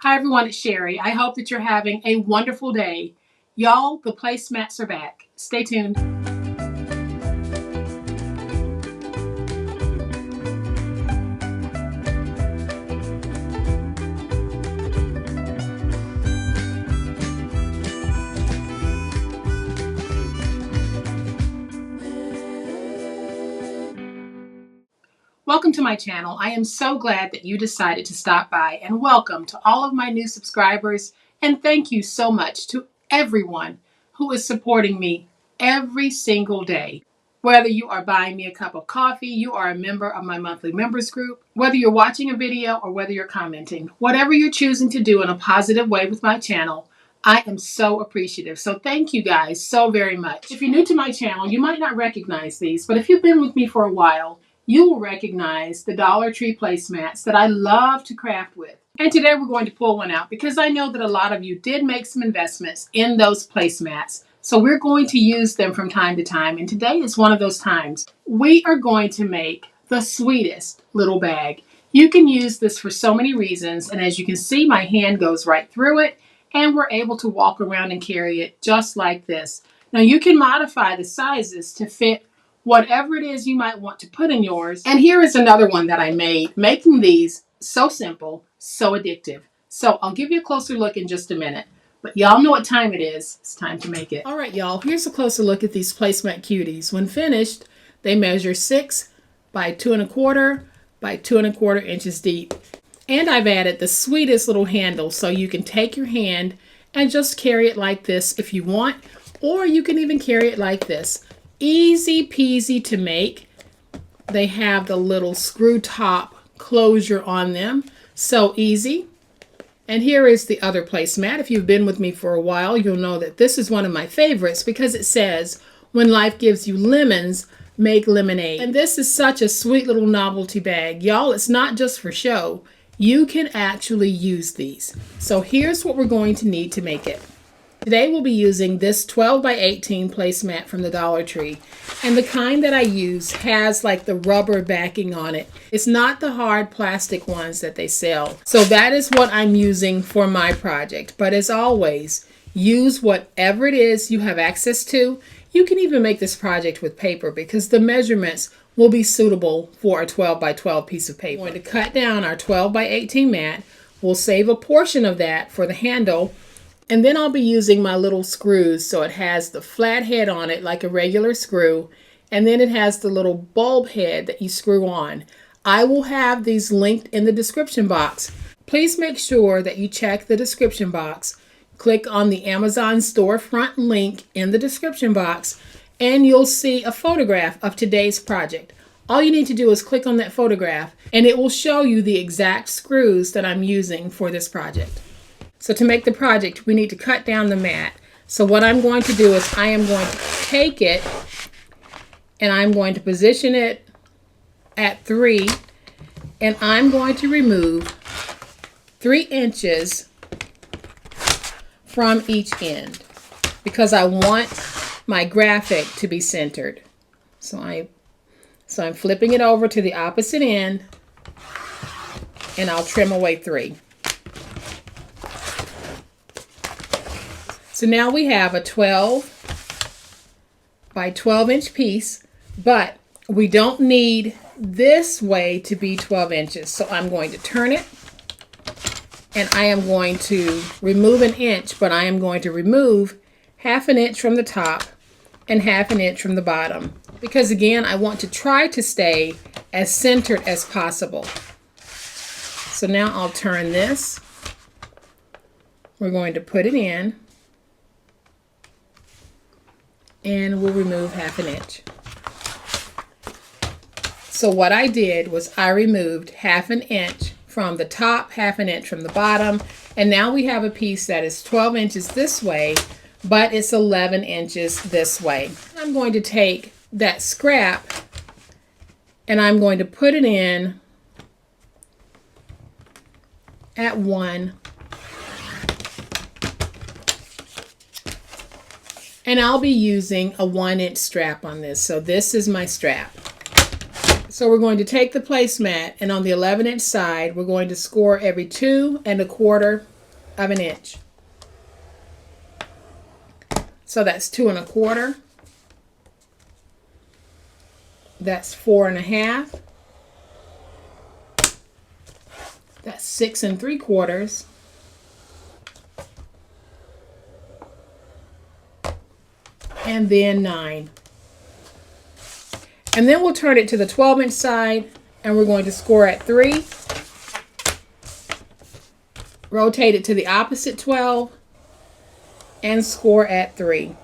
Hi everyone, it's Sherry. I hope that you're having a wonderful day. Y'all, the placemats are back. Stay tuned. Welcome to my channel. I am so glad that you decided to stop by, and welcome to all of my new subscribers, and thank you so much to everyone who is supporting me every single day. Whether you are buying me a cup of coffee, you are a member of my monthly members group, whether you're watching a video or whether you're commenting, whatever you're choosing to do in a positive way with my channel, I am so appreciative. So thank you guys so very much. If you're new to my channel, you might not recognize these, but if you've been with me for a while, you will recognize the Dollar Tree placemats that I love to craft with. And today we're going to pull one out because I know that a lot of you did make some investments in those placemats. So we're going to use them from time to time. And today is one of those times. We are going to make the sweetest little bag. You can use this for so many reasons. And as you can see, my hand goes right through it. And we're able to walk around and carry it just like this. Now you can modify the sizes to fit whatever it is you might want to put in yours. And here is another one that I made. Making these so simple, so addictive. So I'll give you a closer look in just a minute. But y'all know what time it is. It's time to make it. All right, y'all, here's a closer look at these placemat cuties. When finished, they measure 6 by 2 1/4 by 2 1/4 inches deep. And I've added the sweetest little handle so you can take your hand and just carry it like this if you want, or you can even carry it like this. Easy peasy to make. They have the little screw top closure on them. So easy. And here is the other placemat. If you've been with me for a while, you'll know that this is one of my favorites because it says, when life gives you lemons, make lemonade. And this is such a sweet little novelty bag. Y'all, it's not just for show. You can actually use these. So here's what we're going to need to make it. Today we'll be using this 12 by 18 placemat from the Dollar Tree. And the kind that I use has like the rubber backing on it. It's not the hard plastic ones that they sell. So that is what I'm using for my project. But as always, use whatever it is you have access to. You can even make this project with paper because the measurements will be suitable for a 12 by 12 piece of paper. We're going to cut down our 12 by 18 mat. We'll save a portion of that for the handle. And then I'll be using my little screws, so it has the flat head on it like a regular screw, and then it has the little bulb head that you screw on. I will have these linked in the description box. Please make sure that you check the description box. Click on the Amazon storefront link in the description box, and you'll see a photograph of today's project. All you need to do is click on that photograph, and it will show you the exact screws that I'm using for this project. So to make the project, we need to cut down the mat. So what I'm going to do is I am going to take it and I'm going to position it at 3, and I'm going to remove 3 inches from each end because I want my graphic to be centered. So I'm flipping it over to the opposite end, and I'll trim away 3. So now we have a 12 by 12 inch piece, but we don't need this way to be 12 inches. So I'm going to turn it, and I am going to remove 1 inch, but I am going to remove 1/2 inch from the top and 1/2 inch from the bottom. Because again, I want to try to stay as centered as possible. So now I'll turn this. We're going to put it in. And we'll remove 1/2 inch. So what I did was I removed 1/2 inch from the top, 1/2 inch from the bottom, and now we have a piece that is 12 inches this way, but it's 11 inches this way. I'm going to take that scrap and I'm going to put it in at 1. And I'll be using a 1 inch strap on this. So this is my strap. So So we're going to take the placemat, and on the 11-inch side, we're going to score every 2 1/4 of an inch. So that's 2 1/4. That's 4 1/2. That's 6 3/4. And then 9. And then we'll turn it to the 12-inch side, and we're going to score at 3. Rotate it to the opposite 12 and score at 3.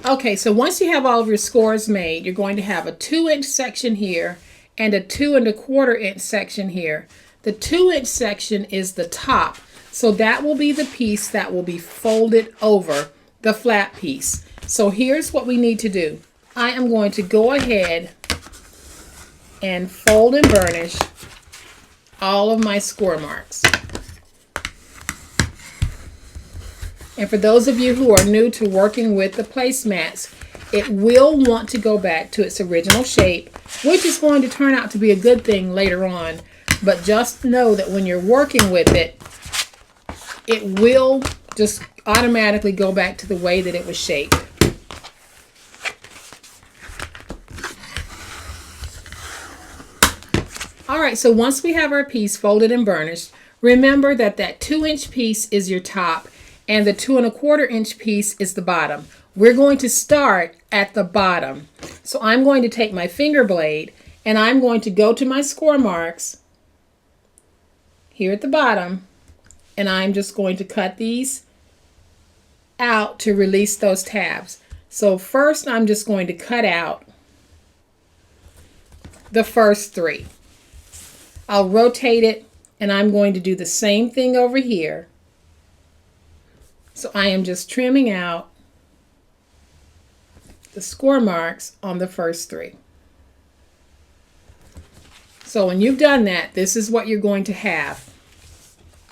Okay, so once you have all of your scores made, you're going to have a 2-inch section here and a 2 1/4 inch section here. The 2-inch section is the top, so that will be the piece that will be folded over the flat piece. So here's what we need to do. I am going to go ahead and fold and burnish all of my score marks. And for those of you who are new to working with the placemats, it will want to go back to its original shape, which is going to turn out to be a good thing later on. But just know that when you're working with it, it will just automatically go back to the way that it was shaped. All right, so once we have our piece folded and burnished, remember that that 2-inch piece is your top and the 2 1/4 inch piece is the bottom. We're going to start at the bottom. So I'm going to take my finger blade and I'm going to go to my score marks here at the bottom, and I'm just going to cut these out to release those tabs. So first I'm just going to cut out the first 3. I'll rotate it, and I'm going to do the same thing over here. So I am just trimming out the score marks on the first 3. So when you've done that, this is what you're going to have.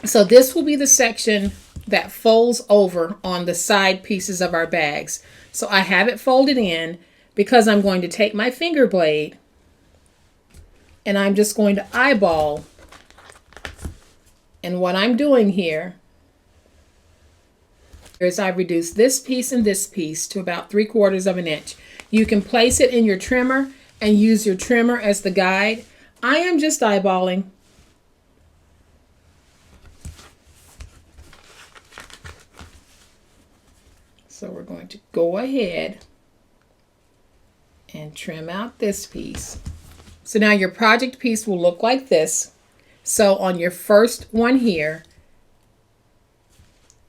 So this will be the section that folds over on the side pieces of our bags. So I have it folded in because I'm going to take my finger blade and I'm just going to eyeball. And what I'm doing here is I've reduced this piece and this piece to about 3/4 of an inch. You can place it in your trimmer and use your trimmer as the guide. I am just eyeballing. So we're going to go ahead and trim out this piece. So now your project piece will look like this. So on your first one here,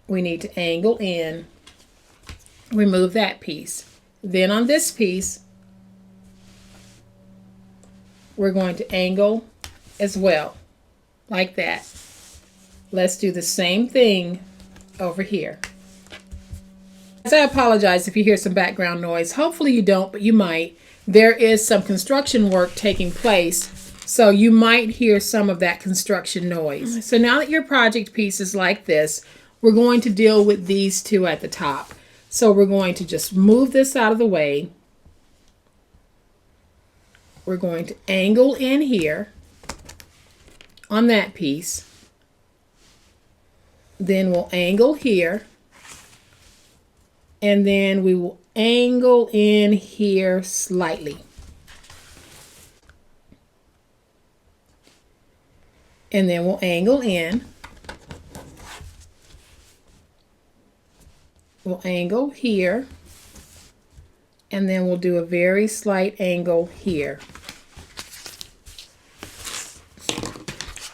we need to angle in, remove that piece. Then on this piece, we're going to angle as well, like that. Let's do the same thing over here. I apologize if you hear some background noise. Hopefully you don't, but you might. There is some construction work taking place, so you might hear some of that construction noise. So now that your project piece is like this, we're going to deal with these 2 at the top. So we're going to just move this out of the way. We're going to angle in here on that piece. Then we'll angle here. And then we will angle in here slightly. And then we'll angle in. We'll angle here. And then we'll do a very slight angle here.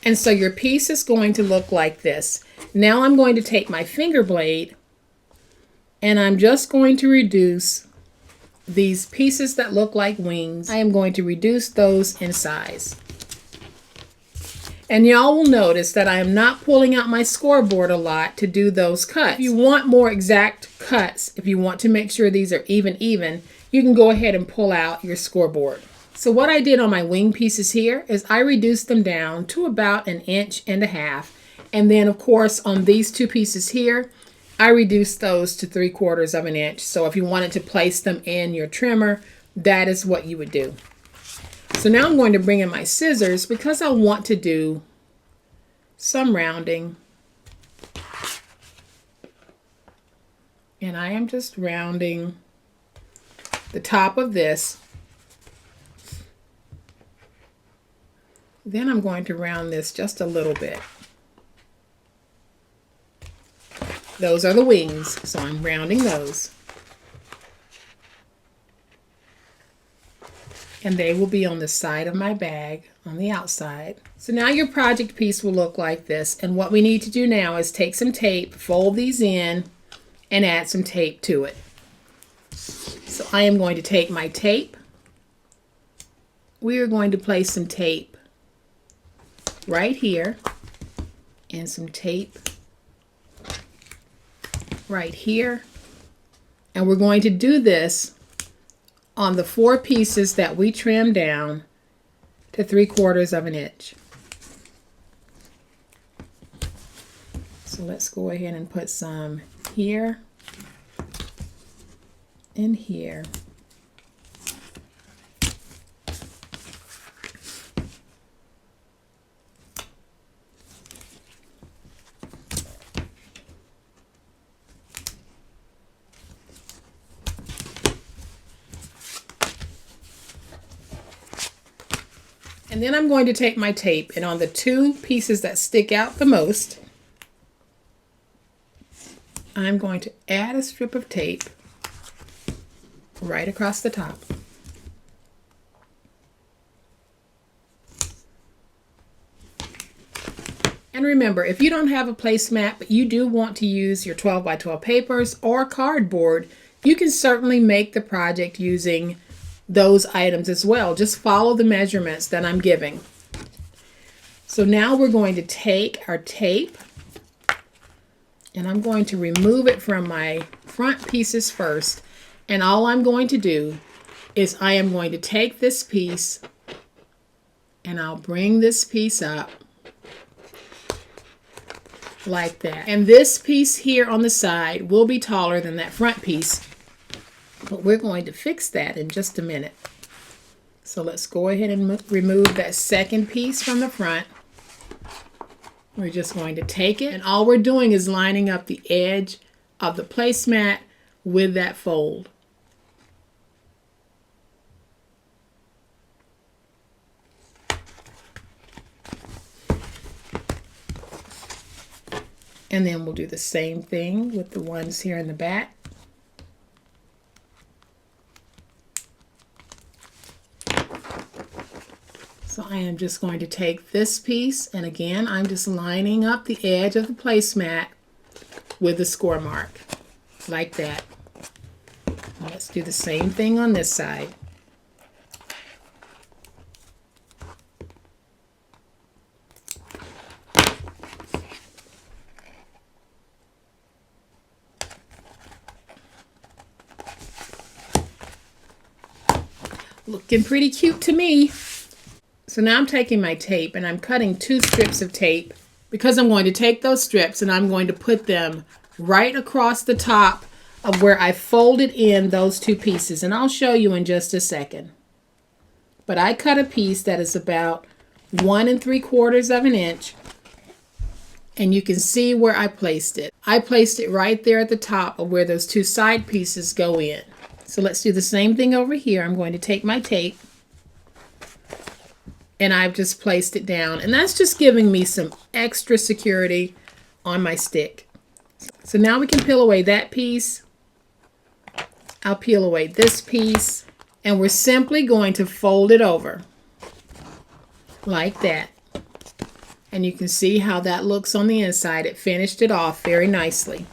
And so your piece is going to look like this. Now I'm going to take my finger blade and I'm just going to reduce these pieces that look like wings. I am going to reduce those in size. And y'all will notice that I am not pulling out my scoreboard a lot to do those cuts. If you want more exact cuts, if you want to make sure these are even, you can go ahead and pull out your scoreboard. So what I did on my wing pieces here is I reduced them down to about 1.5 inches. And then of course on these 2 pieces here, I reduced those to 3/4 of an inch. So if you wanted to place them in your trimmer, that is what you would do. So now I'm going to bring in my scissors because I want to do some rounding. And I am just rounding the top of this. Then I'm going to round this just a little bit. Those are the wings, so I'm rounding those. And they will be on the side of my bag on the outside. So now your project piece will look like this. And what we need to do now is take some tape, fold these in, and add some tape to it. So I am going to take my tape. We are going to place some tape right here and some tape right here. And we're going to do this on the 4 pieces that we trimmed down to 3/4 of an inch. So let's go ahead and put some here and here. And then I'm going to take my tape, and on the 2 pieces that stick out the most, I'm going to add a strip of tape right across the top. And remember, if you don't have a placemat, but you do want to use your 12 by 12 papers or cardboard, you can certainly make the project using those items as well. Just follow the measurements that I'm giving. So now we're going to take our tape, and I'm going to remove it from my front pieces first. And all I'm going to do is I am going to take this piece and I'll bring this piece up like that. And this piece here on the side will be taller than that front piece, but we're going to fix that in just a minute. So let's go ahead and remove that second piece from the front. We're just going to take it, and all we're doing is lining up the edge of the placemat with that fold. And then we'll do the same thing with the ones here in the back. So I am just going to take this piece, and again, I'm just lining up the edge of the placemat with the score mark, like that. And let's do the same thing on this side. Looking pretty cute to me. So now I'm taking my tape and I'm cutting 2 strips of tape, because I'm going to take those strips and I'm going to put them right across the top of where I folded in those 2 pieces. And I'll show you in just a second. But I cut a piece that is about 1 3/4 of an inch. And you can see where I placed it. I placed it right there at the top of where those 2 side pieces go in. So let's do the same thing over here. I'm going to take my tape and I've just placed it down, and that's just giving me some extra security on my stick. So now we can peel away that piece. I'll peel away this piece, and we're simply going to fold it over like that. And you can see how that looks on the inside. It finished it off very nicely.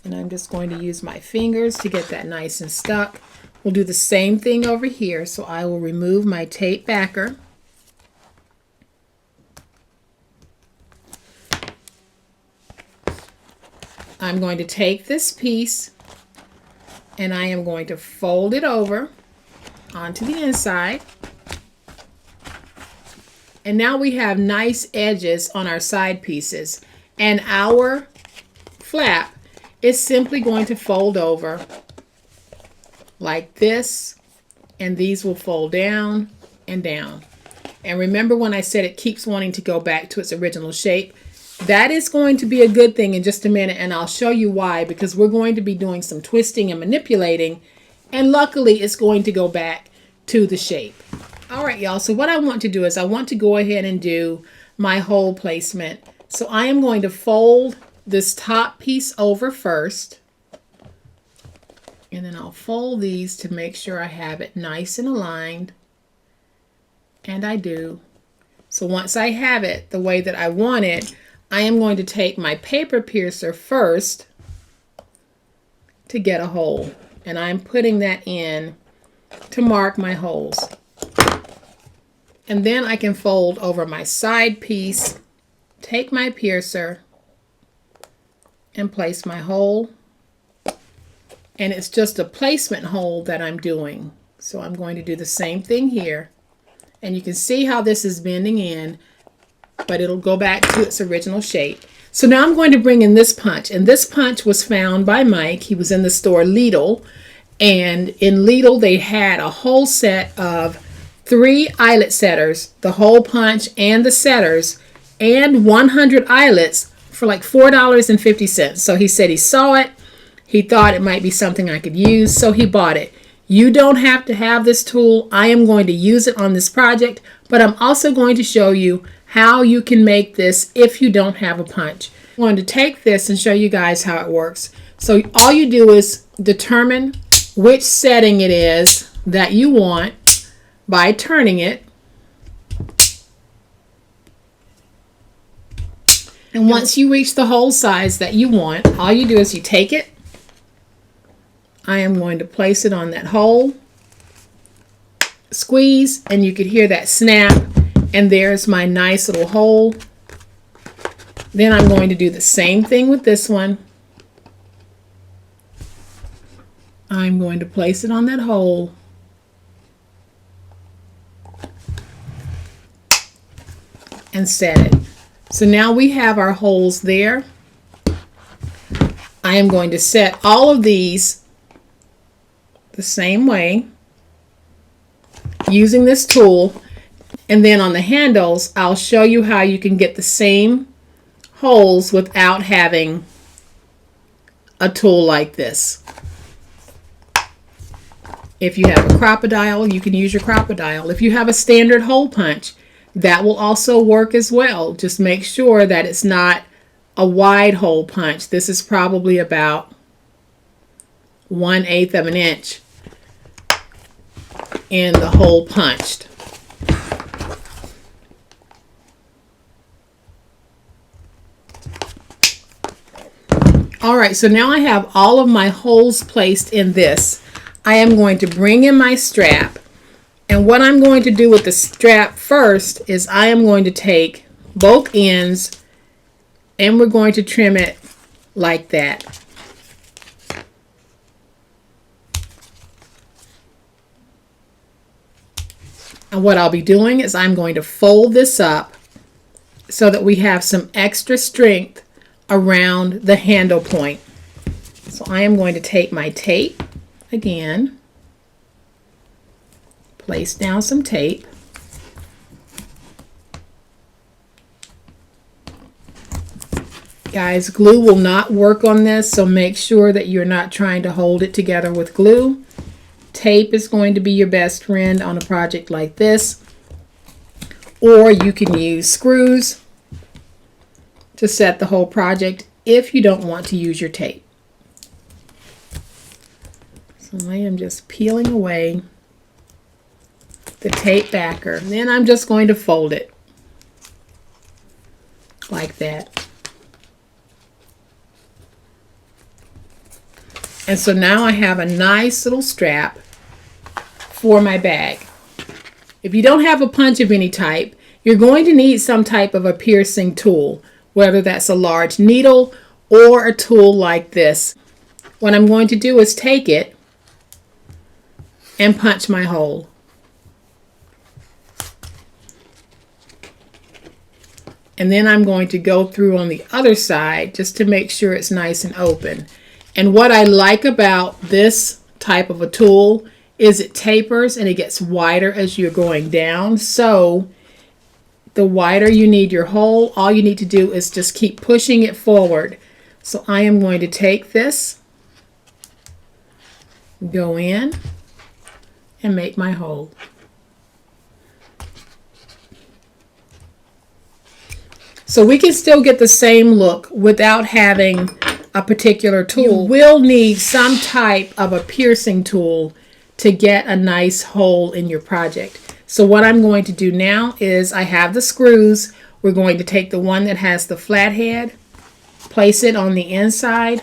And I'm just going to use my fingers to get that nice and stuck. We'll do the same thing over here. So I will remove my tape backer. I'm going to take this piece and I am going to fold it over onto the inside. And now we have nice edges on our side pieces. And our flap is simply going to fold over like this, and these will fold down and down. And remember when I said it keeps wanting to go back to its original shape? That is going to be a good thing in just a minute, and I'll show you why, because we're going to be doing some twisting and manipulating, and luckily it's going to go back to the shape. All right, y'all, so what I want to do is I want to go ahead and do my hole placement. So I am going to fold this top piece over first, and then I'll fold these to make sure I have it nice and aligned, and I do. So once I have it the way that I want it, I am going to take my paper piercer first to get a hole, and I'm putting that in to mark my holes. And then I can fold over my side piece, take my piercer, and place my hole. And it's just a placement hole that I'm doing. So I'm going to do the same thing here. And you can see how this is bending in, but it'll go back to its original shape. So now I'm going to bring in this punch. And this punch was found by Mike. He was in the store Lidl. And in Lidl, they had a whole set of 3 eyelet setters, the hole punch and the setters, and 100 eyelets for like $4.50. So he said he saw it. He thought it might be something I could use, so he bought it. You don't have to have this tool. I am going to use it on this project, but I'm also going to show you how you can make this if you don't have a punch. I'm going to take this and show you guys how it works. So all you do is determine which setting it is that you want by turning it. And once you reach the hole size that you want, all you do is you take it. I am going to place it on that hole, squeeze, and you could hear that snap, and there's my nice little hole. Then I'm going to do the same thing with this one. I'm going to place it on that hole, and set it. So now we have our holes there. I am going to set all of these the same way using this tool, and then on the handles I'll show you how you can get the same holes without having a tool like this. If you have a crocodile, you can use your crocodile. If you have a standard hole punch, that will also work as well. Just make sure that it's not a wide hole punch. This is probably about 1/8 of an inch in the hole punched. All right, so now I have all of my holes placed in this. I am going to bring in my strap, and what I'm going to do with the strap first is I am going to take both ends and we're going to trim it like that. And what I'll be doing is I'm going to fold this up so that we have some extra strength around the handle point. So I am going to take my tape again, place down some tape, guys, glue will not work on this, so make sure that you're not trying to hold it together with glue. Tape is going to be your best friend on a project like this, or you can use screws to set the whole project if you don't want to use your tape. So I am just peeling away the tape backer, and then I'm just going to fold it like that. And so now I have a nice little strap for my bag. If you don't have a punch of any type, you're going to need some type of a piercing tool, whether that's a large needle or a tool like this. What I'm going to do is take it and punch my hole. And then I'm going to go through on the other side just to make sure it's nice and open. And what I like about this type of a tool is it tapers and it gets wider as you're going down. So the wider you need your hole, all you need to do is just keep pushing it forward. So I am going to take this, go in, and make my hole. So we can still get the same look without having a particular tool. You will need some type of a piercing tool to get a nice hole in your project. So what I'm going to do now is I have the screws. We're going to take the one that has the flat head, place it on the inside,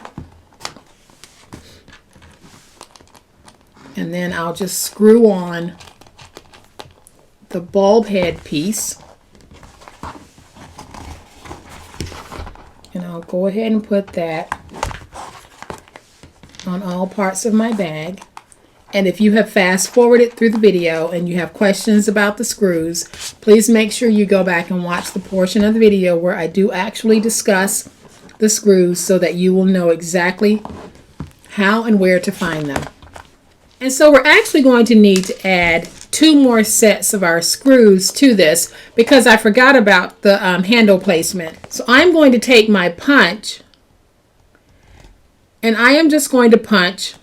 and then I'll just screw on the bulb head piece. And I'll go ahead and put that on all parts of my bag. And if you have fast forwarded through the video and you have questions about the screws, please make sure you go back and watch the portion of the video where I do actually discuss the screws so that you will know exactly how and where to find them. And so we're actually going to need to add 2 more sets of our screws to this because I forgot about the handle placement. So I'm going to take my punch and I am just going to punch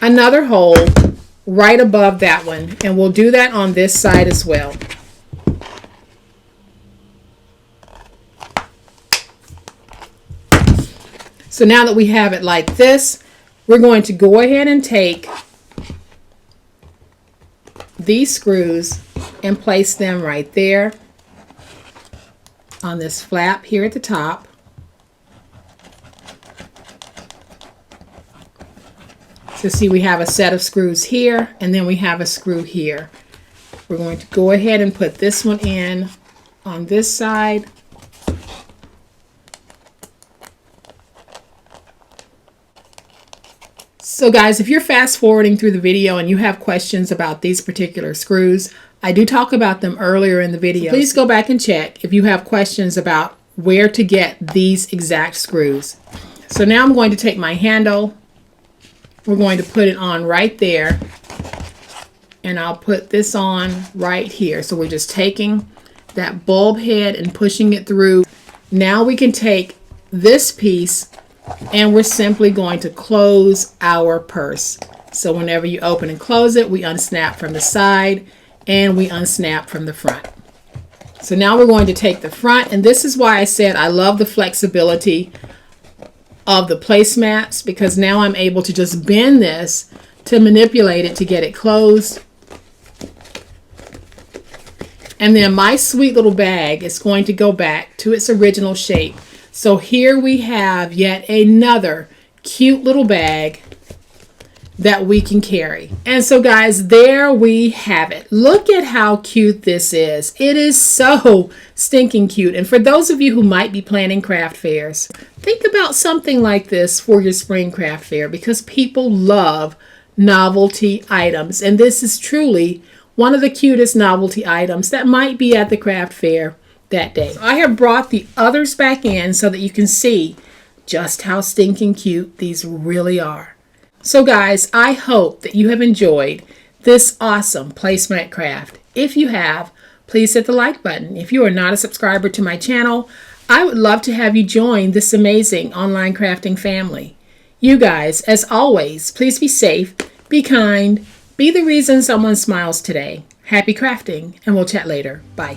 another hole right above that one, and we'll do that on this side as well. So now that we have it like this, we're going to go ahead and take these screws and place them right there on this flap here at the top. So see, we have a set of screws here, and then we have a screw here. We're going to go ahead and put this one in on this side. So guys, if you're fast forwarding through the video and you have questions about these particular screws, I do talk about them earlier in the video. So please go back and check if you have questions about where to get these exact screws. So now I'm going to take my handle. We're going to put it on right there, and I'll put this on right here. So we're just taking that bulb head and pushing it through. Now we can take this piece and we're simply going to close our purse. So whenever you open and close it, we unsnap from the side and we unsnap from the front. So now we're going to take the front, and this is why I said I love the flexibility of the placemats, because now I'm able to just bend this to manipulate it to get it closed. And then my sweet little bag is going to go back to its original shape. So here we have yet another cute little bag that we can carry. And so guys, there we have it. Look at how cute this is. It is so stinking cute. And for those of you who might be planning craft fairs, think about something like this for your spring craft fair, because people love novelty items. And this is truly one of the cutest novelty items that might be at the craft fair that day. So I have brought the others back in so that you can see just how stinking cute these really are. So guys, I hope that you have enjoyed this awesome Placemat Craft. If you have, please hit the like button. If you are not a subscriber to my channel, I would love to have you join this amazing online crafting family. You guys, as always, please be safe, be kind, be the reason someone smiles today. Happy crafting, and we'll chat later. Bye.